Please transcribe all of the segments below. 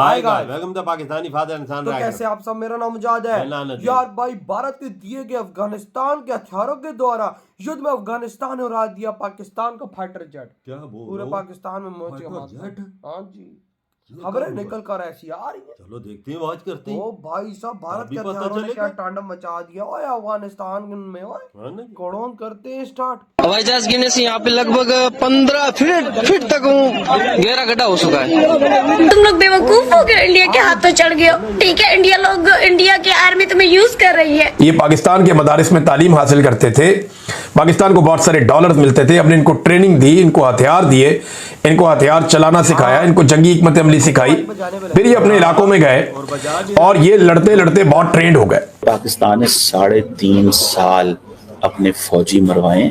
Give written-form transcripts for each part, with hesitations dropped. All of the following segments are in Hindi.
वेलकम द पाकिस्तानी फादर इंसान तो कैसे आप सब, मेरा नाम मुजाद है यार भाई। भारत के दिए गए अफगानिस्तान के हथियारों के द्वारा युद्ध में अफगानिस्तान ने उड़ा दिया पाकिस्तान का फाइटर जेट। क्या बोल पूरे पाकिस्तान में मौज हाँ जी, खबरें निकल कर ऐसी आ रही है। चलो देखते हैं, वॉच करते हैं। ओ भाई साहब, भारत के हथियारों ने क्या तांडव मचा दिया ओए अफगानिस्तान में। ओए कौन करते हैं स्टार्ट। हवाई जहाज गिरने से यहाँ पे लगभग 15 फीट तक गहरा गड्ढा हो चुका है। तुम लोग बेवकूफ हो गए, इंडिया के हाथों चढ़ गए हो। ठीक है, इंडिया की आर्मी तुम्हें यूज कर रही है। ये पाकिस्तान के मदारिस में तालीम हासिल करते थे, पाकिस्तान को बहुत सारे डॉलर्स मिलते थे, हमने इनको ट्रेनिंग दी, इनको हथियार दिए, इनको हथियार चलाना सिखाया, इनको जंगी हिकमत अमली सिखाई, फिर ये अपने इलाकों में गए और ये लड़ते लड़ते बहुत ट्रेंड हो गए। पाकिस्तान ने 3.5 साल अपने फौजी मरवाए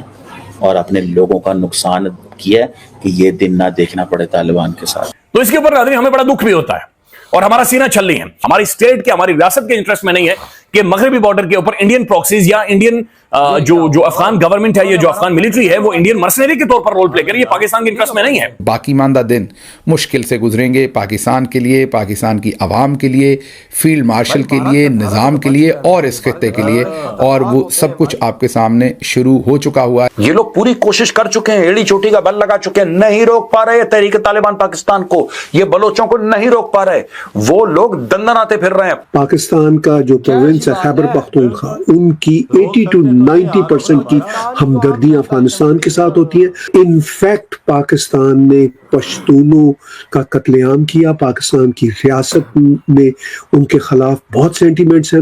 और अपने लोगों का नुकसान किया कि ये दिन ना देखना पड़े तालिबान के साथ। तो इसके ऊपर आदमी हमें बड़ा दुख भी होता है और हमारा सीना छल्ली है। हमारी स्टेट के, हमारी रियासत के इंटरेस्ट में नहीं है कि मगरबी बॉर्डर के ऊपर इंडियन प्रॉक्सीज या इंडियन जो अफगान गवर्नमेंट है, ये जो अफगान मिलिट्री है, वो इंडियन मर्सनरी के तौर पर रोल प्ले करे। ये पाकिस्तान के इंटरेस्ट में नहीं है। बाकी मानदा दिन मुश्किल से गुजरेंगे पाकिस्तान के लिए, पाकिस्तान की आवाम के लिए, फील्ड मार्शल के लिए, निज़ाम के लिए और इस खित्ते के लिए, और वो सब कुछ आपके सामने शुरू हो चुका हुआ है। ये लोग पूरी कोशिश कर चुके हैं, एड़ी चोटी का बल लगा चुके हैं, नहीं रोक पा रहे तहरीक तालिबान पाकिस्तान को, ये बलोचों को नहीं रोक पा रहे, वो लोग दंदनाते फिर रहे हैं। पाकिस्तान का जो प्रोविंस है खैबर पख्तूनख्वा, उनकी 80 to 90% की हमदर्दियां अफगानिस्तान के साथ होती है। इनफैक्ट पाकिस्तान ने पश्तूनों का कत्लेआम किया, पाकिस्तान की रियासत में उनके खिलाफ बहुत सेंटीमेंट्स हैं।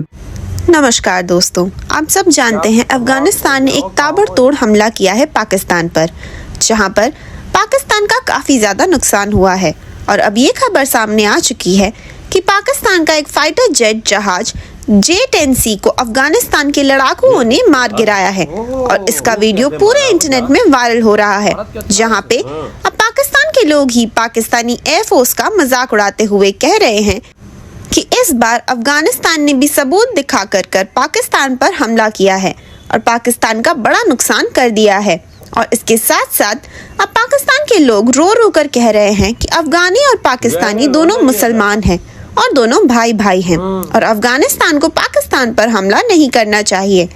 नमस्कार दोस्तों, आप सब जानते हैं अफगानिस्तान ने एक ताबड़तोड़ हमला किया है पाकिस्तान पर, जहां पर पाकिस्तान का काफी ज्यादा नुकसान हुआ है। और अब ये खबर सामने आ चुकी है कि पाकिस्तान का एक फाइटर जेट जहाज J-10C को अफगानिस्तान के लड़ाकुओं ने मार गिराया है और इसका वीडियो पूरे इंटरनेट में वायरल हो रहा है, जहां पे अब पाकिस्तान के लोग ही पाकिस्तानी एयरफोर्स का मजाक उड़ाते हुए कह रहे हैं कि इस बार अफगानिस्तान ने भी सबूत दिखा कर पाकिस्तान पर हमला किया है और पाकिस्तान का बड़ा नुकसान कर दिया है। और इसके साथ साथ अब पाकिस्तान के लोग रो रो कर कह रहे हैं कि अफगानी और पाकिस्तानी दोनों मुसलमान हैं और दोनों भाई भाई हैं और अफगानिस्तान को पाकिस्तान पर हमला नहीं करना चाहिए।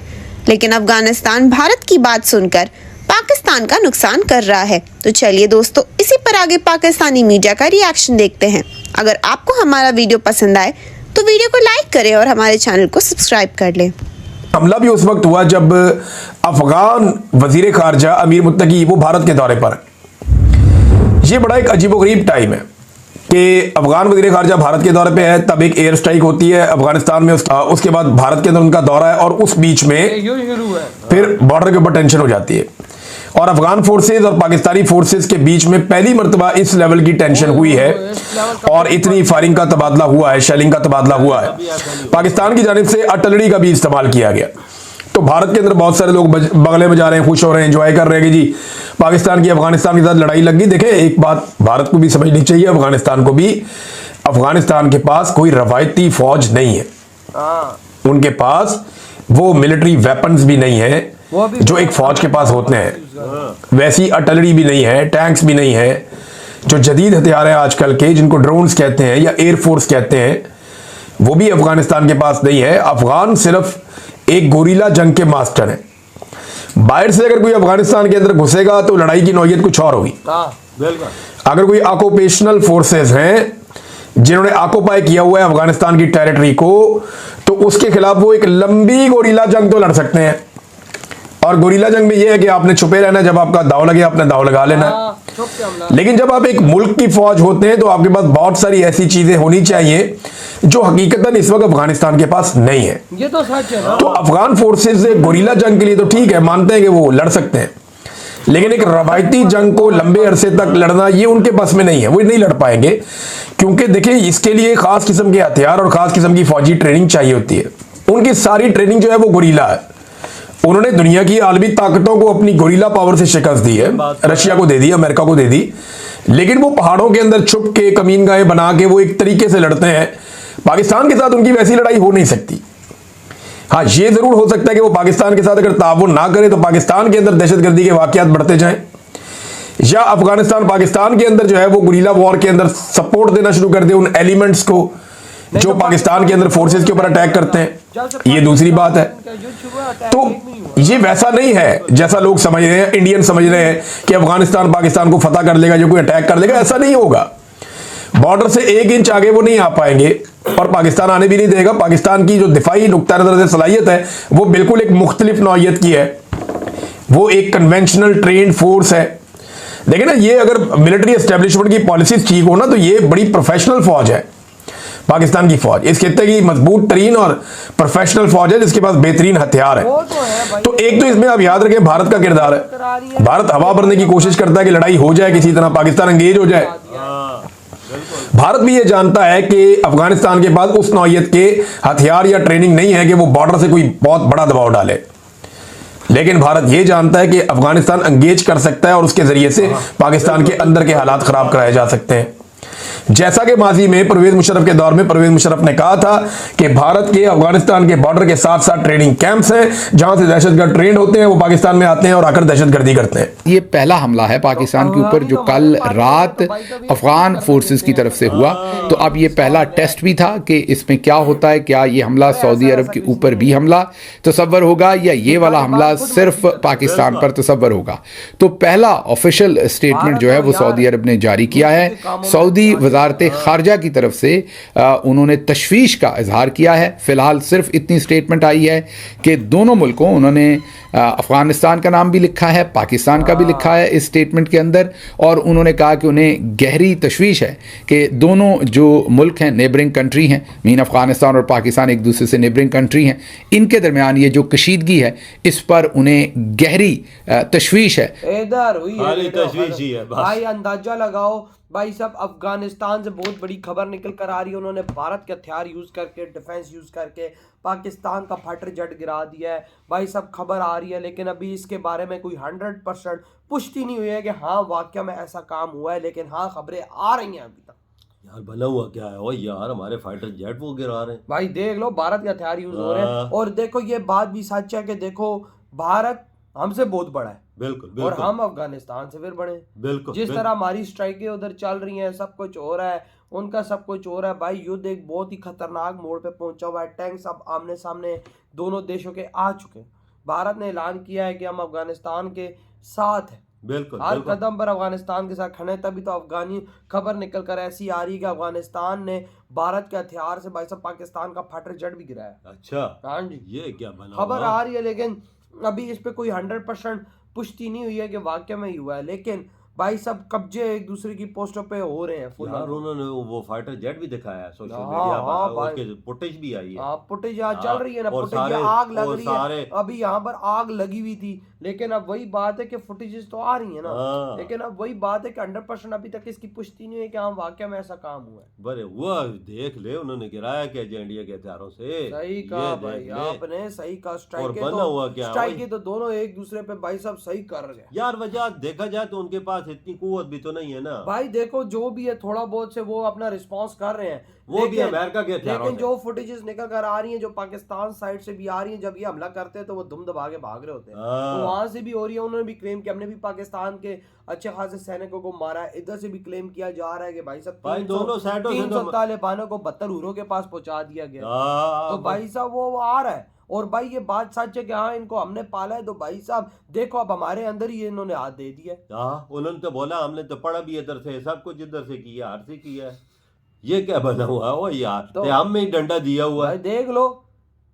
लेकिन अफगानिस्तान भारत की बात सुनकर पाकिस्तान का नुकसान कर रहा है। तो चलिए दोस्तों, इसी पर आगे पाकिस्तानी मीडिया का रिएक्शन देखते हैं। अगर आपको हमारा वीडियो पसंद आए तो वीडियो को लाइक करें और हमारे चैनल को सब्सक्राइब कर लें। हमला भी उस वक्त हुआ जब अफगान वजीर खारजा अमीर मुत्तकी वो भारत के दौरे पर। ये बड़ा एक अजीबोगरीब टाइम है कि अफगान वजीर खारजा भारत के दौरे पे है, तब एक एयर स्ट्राइक होती है अफगानिस्तान में, उसके बाद भारत के अंदर उनका दौरा है और उस बीच में फिर बॉर्डर के ऊपर टेंशन हो जाती है और अफगान फोर्सेस और पाकिस्तानी फोर्सेस के बीच में पहली मर्तबा इस लेवल की टेंशन हुई है और इतनी फायरिंग का तबादला हुआ है, शेलिंग का तबादला हुआ है। पाकिस्तान की जानिब से आर्टिलरी का भी इस्तेमाल किया गया। तो भारत के अंदर बहुत सारे लोग बगले में जा रहे हैं, खुश हो रहे हैं, एंजॉय कर रहे हैं कि जी पाकिस्तान की अफगानिस्तान के साथ लड़ाई लग गई। देखें, एक बात भारत को भी समझनी चाहिए, अफगानिस्तान को भी, अफगानिस्तान के पास कोई रवायती फौज नहीं है, उनके पास वो मिलिट्री वेपन्स भी नहीं है जो एक फौज के पास होते हैं, वैसी आर्टिलरी भी नहीं है, टैंक्स भी नहीं है, जो जदीद हथियार है आजकल के जिनको ड्रोन्स कहते हैं या एयरफोर्स कहते हैं, वो भी अफगानिस्तान के पास नहीं है। अफगान सिर्फ एक गोरीला जंग के मास्टर हैं। बाहर से अगर कोई अफगानिस्तान के अंदर घुसेगा तो लड़ाई की नौयत कुछ और होगी। अगर कोई ऑक्यूपेशनल फोर्सेस हैं जिन्होंने ऑक्यूपाई किया हुआ है अफगानिस्तान की टेरिटरी को, तो उसके खिलाफ वो एक लंबी गोरीला जंग तो लड़ सकते हैं। और गोरीला जंग में यह है कि आपने छुपे रहना, जब आपका दाव लगे आपने दाव लगा लेना। लेकिन जब आप एक मुल्क की फौज होते हैं तो आपके पास बहुत सारी ऐसी चीजें होनी चाहिए जो हकीकतन इस वक्त अफगानिस्तान के पास नहीं है। ये तो सच है ना? तो अफगान फोर्सेस गोरीला जंग के लिए तो ठीक है, मानते हैं कि वो लड़ सकते हैं, लेकिन एक रवायती जंग को लंबे अरसे तक लड़ना ये उनके बस में नहीं है, वो नहीं लड़ पाएंगे। क्योंकि देखिए, इसके लिए खास किस्म के हथियार और खास किस्म की फौजी ट्रेनिंग चाहिए होती है। उनकी सारी ट्रेनिंग जो है वो गोरीला है। उन्होंने दुनिया की आलमी ताकतों को अपनी गोरीला पावर से शिकस्त दी है, रशिया को दे दी, अमेरिका को दे दी, लेकिन वो पहाड़ों के अंदर छुप के कमीनगाहें बना के वो एक तरीके से लड़ते हैं। पाकिस्तान के साथ उनकी वैसी लड़ाई हो नहीं सकती। हाँ, ये जरूर हो सकता है कि वो पाकिस्तान के साथ अगर ताउन ना करे तो पाकिस्तान के अंदर दहशतगर्दी के वाकयात बढ़ते जाएं, या अफगानिस्तान पाकिस्तान के अंदर जो है वो गुरीला वॉर के अंदर सपोर्ट देना शुरू कर दे उन एलिमेंट्स को जो पाकिस्तान के अंदर फोर्सेस के ऊपर अटैक करते हैं, ये दूसरी बात है। तो ये वैसा नहीं है जैसा लोग समझ रहे हैं, इंडियन समझ रहे हैं कि अफगानिस्तान पाकिस्तान को फतह कर लेगा, जो कोई अटैक कर लेगा, ऐसा नहीं होगा। बॉर्डर से 1 इंच आगे वो नहीं आ पाएंगे और पाकिस्तान आने भी नहीं देगा। पाकिस्तान की जो दिफाई नुक्ता नजर से सलाहियत है वो बिल्कुल एक मुख्तलिफ नौइयत की है, वो एक कन्वेंशनल ट्रेंड फोर्स है। देखिए ना, ये अगर मिलिट्री एस्टेब्लिशमेंट की पॉलिसीज ठीक हो ना तो ये बड़ी प्रोफेशनल फौज है पाकिस्तान की फौज, इस खित्ते की मजबूत तरीन और प्रोफेशनल फौज है जिसके पास बेहतरीन हथियार है। तो एक तो इसमें आप याद रखें भारत का किरदार है। भारत हवा भरने की कोशिश करता है कि लड़ाई हो जाए किसी तरह, पाकिस्तान एंगेज हो जाए। भारत भी ये जानता है कि अफगानिस्तान के पास उस नौइयत के हथियार या ट्रेनिंग नहीं है कि वो बॉर्डर से कोई बहुत बड़ा दबाव डाले, लेकिन भारत ये जानता है कि अफगानिस्तान एंगेज कर सकता है और उसके जरिए से पाकिस्तान के अंदर के हालात खराब कराए जा सकते हैं। जैसा कि माजी में परवेज मुशर्रफ के दौर में परवेज मुशर्रफ ने कहा था कि भारत के अफगानिस्तान के बॉर्डर के साथ साथ ट्रेनिंग कैंप्स हैं जहां से दहशतगर्द ट्रेंड होते हैं, वो पाकिस्तान में आते हैं और आकर दहशतगर्दी करते हैं। ये पहला हमला है पाकिस्तान के ऊपर जो कल रात अफगान फोर्सेस की तरफ से हुआ। तो अब ये पहला टेस्ट भी था कि इसमें क्या होता है, क्या ये हमला सऊदी अरब के ऊपर भी हमला तसव्वुर होगा या ये वाला हमला सिर्फ पाकिस्तान पर तसव्वुर होगा। तो पहला ऑफिशियल स्टेटमेंट जो है वो सऊदी अरब ने जारी किया है। सऊदी वज़ारत खारजा की तरफ से उन्होंने तशवीश का इजहार किया है। फिलहाल सिर्फ इतनी स्टेटमेंट आई है कि दोनों मुल्कों, उन्होंने अफगानिस्तान का नाम भी लिखा है, पाकिस्तान का भी लिखा है इस स्टेटमेंट के अंदर, और उन्होंने कहा कि उन्हें गहरी तशवीश है कि दोनों जो मुल्क हैं, नेबरिंग कंट्री हैं, मीन अफगानिस्तान और पाकिस्तान एक दूसरे से नेबरिंग कंट्री हैं, इनके दरमियान ये जो कशीदगी है इस पर उन्हें गहरी तशवीश है। इधर हुई है भाई, अंदाजा लगाओ भाई साहब, अफगानिस्तान से बहुत बड़ी खबर निकल कर आ रही है। उन्होंने भारत के हथियार यूज करके, डिफेंस यूज करके पाकिस्तान का फाइटर जेट गिरा दिया है भाई साहब, खबर आ रही है। लेकिन अभी इसके बारे में कोई 100% पुष्टि नहीं हुई है कि हाँ वाकया में ऐसा काम हुआ है, लेकिन हाँ खबरें आ रही हैं अभी तक। यार बना हुआ क्या है ओ यार, हमारे फाइटर जेट वो गिरा रहे हैं भाई, देख लो भारत के हथियार यूज हो रहे हैं। और देखो ये बात भी सच है कि देखो भारत हमसे बहुत बड़ा है, बिल्कुल, और हम अफगानिस्तान से फिर बड़े, बिल्कुल। जिस तरह हमारी स्ट्राइकें उधर चल रही हैं, सब कुछ हो रहा है, उनका सब कुछ हो रहा है भाई। युद्ध एक बहुत ही खतरनाक मोड़ पे पहुंचा हुआ है। टैंक्स अब आमने सामने दोनों देशों के आ चुके हैं। भारत ने ऐलान किया है कि हम अफगानिस्तान के साथ हैं, बिल्कुल, हर कदम पर अफगानिस्तान के साथ खड़े। तभी तो अफगानी खबर निकल कर ऐसी आ रही है कि अफगानिस्तान ने भारत के हथियार से भाई साहब पाकिस्तान का फाइटर जेट भी गिराया। अच्छा, हाँ जी, ये क्या बना खबर आ रही है, लेकिन अभी इस पे कोई 100% पुष्टि नहीं हुई है कि वाकई में ही हुआ है। लेकिन भाई सब कब्जे एक दूसरे की पोस्टों पे हो रहे हैं फुल। यार उन्होंने वो फाइटर जेट भी दिखाया है सोशल हाँ, मीडिया हाँ, पर, उसके फुटेज भी आई है। हाँ, फुटेज यहाँ चल रही है ना, और फुटेज सारे- आग लग और रही सारे- है। अभी यहाँ पर आग लगी हुई थी, लेकिन अब वही बात है कि फुटेजेस तो आ रही है ना, हाँ। लेकिन अब वही बात है कि 100% अभी तक इसकी पुष्टि नहीं है कि हाँ वाकई में ऐसा काम हुआ है। बड़े हुआ देख ले, उन्होंने गिराया क्या इंडिया के हथियारों से। सही कहा भाई आपने, सही कहा। और बना हुआ क्या है? स्ट्राइक तो दोनों एक दूसरे पे भाई साहब सही कर रहे हैं यार। वजह देखा जाए तो उनके पास इतनी कुव्वत भी तो नहीं है ना भाई। देखो जो भी है थोड़ा बहुत से वो अपना रिस्पांस कर रहे हैं, वो भी अमेरिका के हथियारों लेकिन से। जो फुटेजेस निकल कर आ रही हैं, जो पाकिस्तान साइड से भी आ रही हैं, जब ये हमला करते हैं तो वो दुम दबा के भाग रहे होते हैं, तो वहां से भी हो रही है। उन्होंने भी क्लेम किया, हमने भी पाकिस्तान के अच्छे खासे सैनिकों को मारा है। इधर से भी क्लेम किया जा रहा है कि भाई साहब भाई दोनों साइडों से 300 तालिबानों को 72 हुरों के पास पहुंचा दिया गया। तो भाई साहब वो आ रहा है। और भाई ये बात सच है कि हाँ इनको हमने पाला है, तो भाई साहब देखो अब हमारे अंदर ही इन्होंने हाथ दे दिया। हाँ, उन्होंने तो बोला हमने तो पढ़ा भी इधर से, सब कुछ इधर से किया, हर से किया है। ये क्या बना हुआ है वो यार, तो हम में ही डंडा दिया हुआ है। देख लो,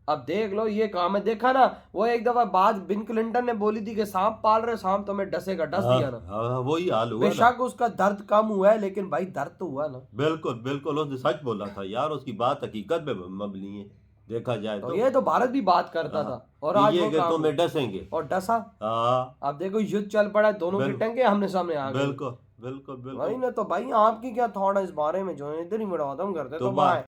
अब देख लो ये काम है। देखा ना, वो एक दफा बात बिन क्लिंटन ने बोली थी कि सांप पाल रहे, सांप तुम्हें डसेगा, डस दिया ना। वही हाल हुआ। बेशक उसका दर्द कम हुआ है, लेकिन भाई दर्द तो हुआ ना। बिल्कुल बिल्कुल, उसने सच बोला था यार, उसकी बात हकीकत में मबनी है देखा जाए तो। ये तो भारत भी बात करता था, और आज ये तो में डसेंगे और डसा। अब देखो युद्ध चल पड़ा, दोनों की टंगे हमने सामने आ गए। बिल्कुल बिल्कुल बिल्कुल। भाई ना, तो भाई आपकी क्या थॉट है इस बारे में, जो इधर ही खत्म करते तो भाई।